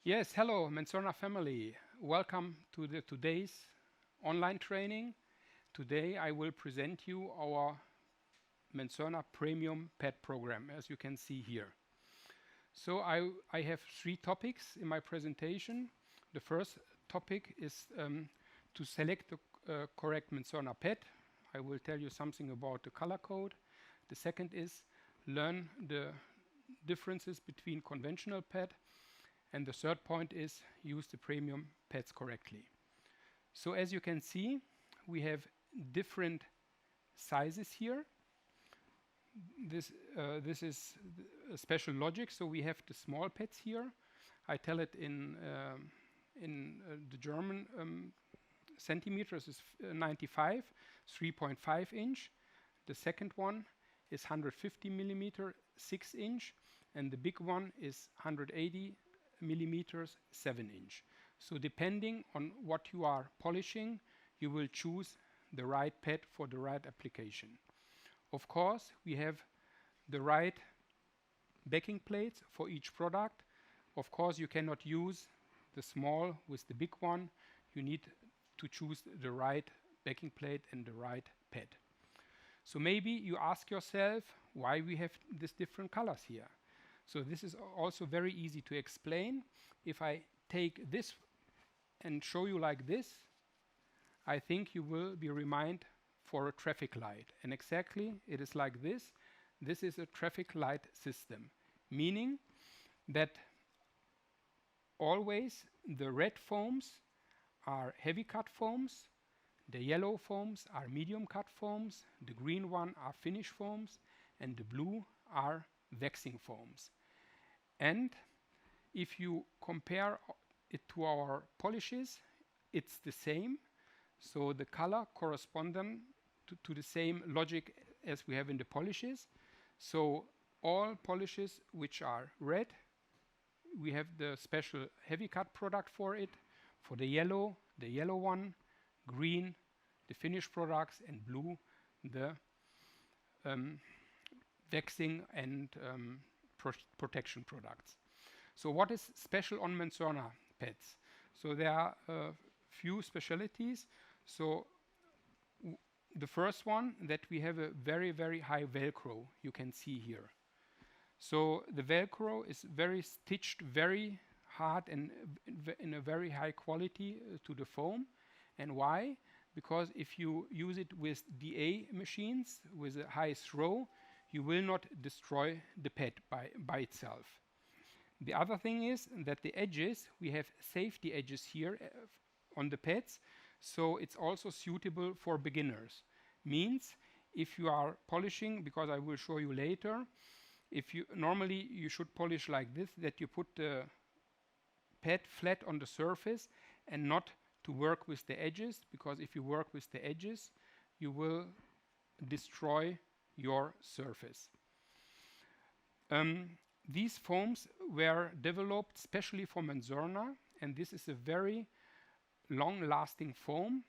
Yes, hello, Menzerna family. Welcome to the today's online training. Today I will present you our Menzerna Premium Pad program, as you can see here. So I have three topics in my presentation. The first topic is to select the correct Menzerna pad. I will tell you something about the color code. The second is learn the differences between conventional pad, and the third point is use the premium pads correctly. So as you can see, we have different sizes here. This is a special logic. So we have the small pads here. I tell it in the German centimeters is 95, 3.5 inch. The second one is 150 millimeter, 6 inch, and the big one is 180 millimeters, 7 inch. So depending on what you are polishing, you will choose the right pad for the right application. Of course, we have the right backing plates for each product. Of course, you cannot use the small with the big one. You need to choose the right backing plate and the right pad. So maybe you ask yourself why we have these different colors here. So this is also very easy to explain. If I take this and show you like this, I think you will be reminded for a traffic light. And exactly it is like this. This is a traffic light system, meaning that always the red foams are heavy cut foams, the yellow foams are medium cut foams, the green one are finish foams, and the blue are waxing foams. And if you compare it to our polishes, it's the same. So the color corresponds to the same logic as we have in the polishes. So all polishes which are red, we have the special heavy cut product for it. For the yellow one, green, the finished products, and blue, the waxing and protection products. So what is special on Menzerna pads? So there are a few specialties. So the first one, that we have a very, very high Velcro, you can see here. So the Velcro is very stitched, very hard, and in a very high quality to the foam. And why? Because if you use it with DA machines with a high throw, you will not destroy the pad by itself. The other thing is that the edges, we have safety edges here on the pads, so it's also suitable for beginners. Means if you are polishing, because I will show you later, if you normally you should polish like this, that you put the pad flat on the surface and not to work with the edges, because if you work with the edges, you will destroy your surface. These foams were developed specially for Menzerna, and this is a very long-lasting foam.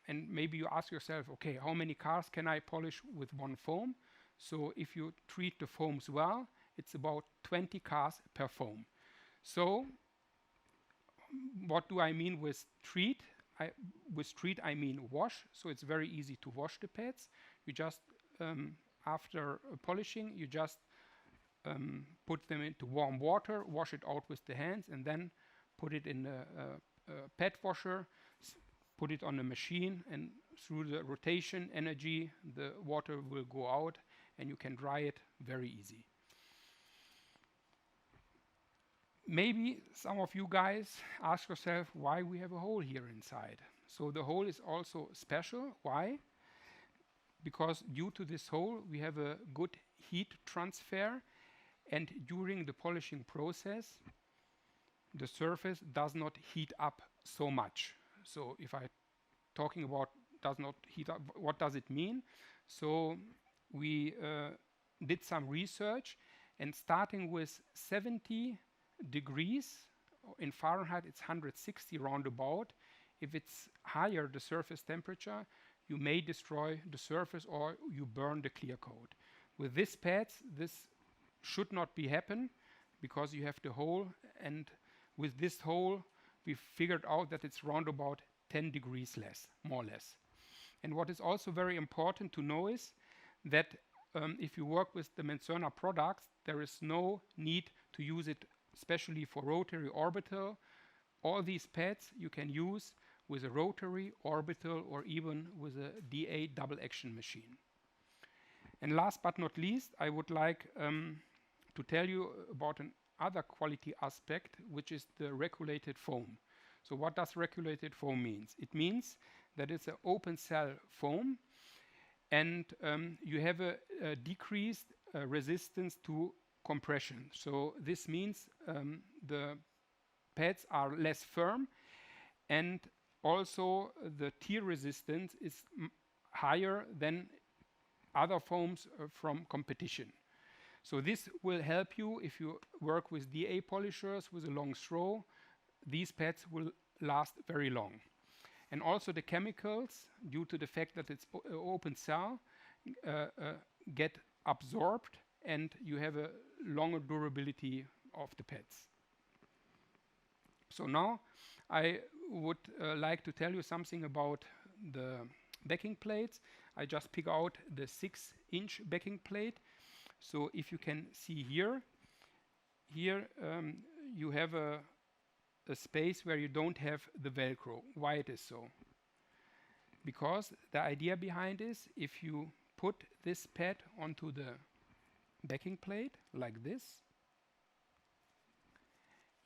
And maybe you ask yourself, okay, how many cars can I polish with one foam? So if you treat the foams well, it's about 20 cars per foam. So what do I mean with treat? With treat I mean wash. So it's very easy to wash the pads. You just after polishing, you just put them into warm water, wash it out with the hands, and then put it in a pad washer, put it on a machine, and through the rotation energy, the water will go out, and you can dry it very easy. Maybe some of you guys ask yourself why we have a hole here inside. So the hole is also special. Why? Because due to this hole, we have a good heat transfer, and during the polishing process, the surface does not heat up so much. So if I'm talking about does not heat up, what does it mean? So we did some research, and starting with 70 degrees in Fahrenheit, it's 160 roundabout. If it's higher, the surface temperature, you may destroy the surface or you burn the clear coat. With these pads, this should not be happen, because you have the hole, and with this hole we figured out that it's round about 10 degrees less, more or less. And what is also very important to know is that if you work with the Menzerna products, there is no need to use it especially for rotary orbital. All these pads you can use with a rotary, orbital, or even with a DA double action machine. And last but not least, I would like to tell you about another quality aspect, which is the regulated foam. So what does regulated foam means? It means that it's an open cell foam, and you have a decreased resistance to compression. So this means the pads are less firm, and also the tear resistance is higher than other foams from competition. So this will help you if you work with DA polishers with a long throw. These pads will last very long. And also the chemicals, due to the fact that it's open cell, get absorbed, and you have a longer durability of the pads. So now I would like to tell you something about the backing plates. I just pick out the 6-inch backing plate. So if you can see here you have a space where you don't have the Velcro. Why it is so? Because the idea behind is, if you put this pad onto the backing plate like this,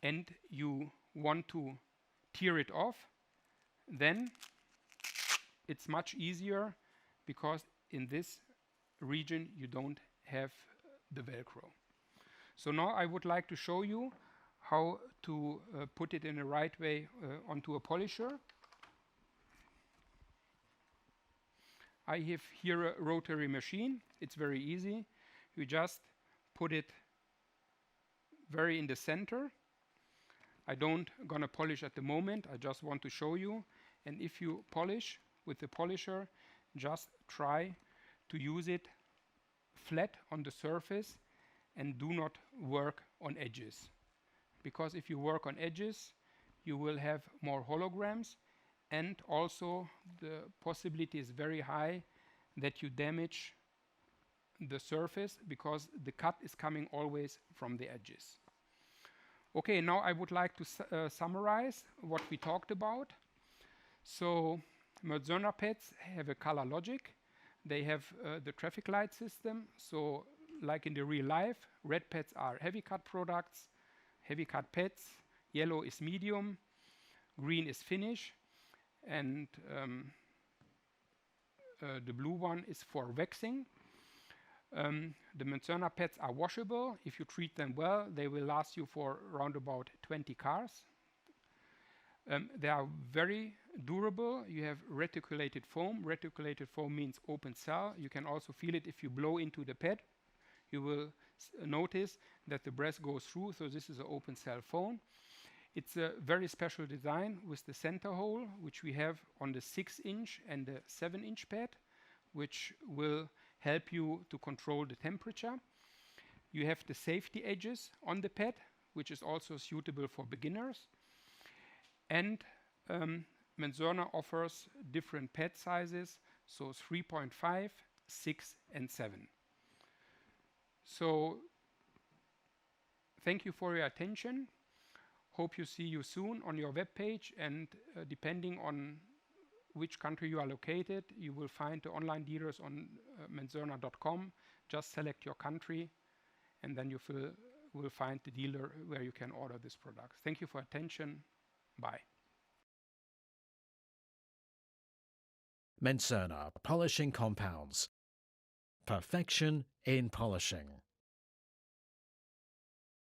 and you want to tear it off, then it's much easier, because in this region you don't have the Velcro. So now I would like to show you how to put it in the right way onto a polisher. I have here a rotary machine. It's very easy. You just put it very in the center. I don't gonna polish at the moment. I just want to show you. And if you polish with the polisher, just try to use it flat on the surface and do not work on edges. Because if you work on edges, you will have more holograms, and also the possibility is very high that you damage the surface, because the cut is coming always from the edges. Okay, now I would like to summarize what we talked about. So Menzerna pads have a color logic. They have the traffic light system. So like in the real life, red pads are heavy cut products, heavy cut pads, yellow is medium, green is finish, and the blue one is for waxing. The Menzerna pads are washable. If you treat them well, they will last you for around about 20 cars. They are very durable. You have reticulated foam. Reticulated foam means open cell. You can also feel it if you blow into the pad. You will notice that the breath goes through, so this is an open cell foam. It's a very special design with the center hole, which we have on the 6-inch and the 7-inch pad, which will help you to control the temperature. You have the safety edges on the pad, which is also suitable for beginners. And Menzerna offers different pad sizes, so 3.5, 6, and 7. So thank you for your attention. Hope you see you soon on your web page, and depending on which country you are located, you will find the online dealers on menzerna.com. Just select your country, and then you will find the dealer where you can order this product. Thank you for attention. Bye. Menzerna Polishing Compounds. Perfection in polishing.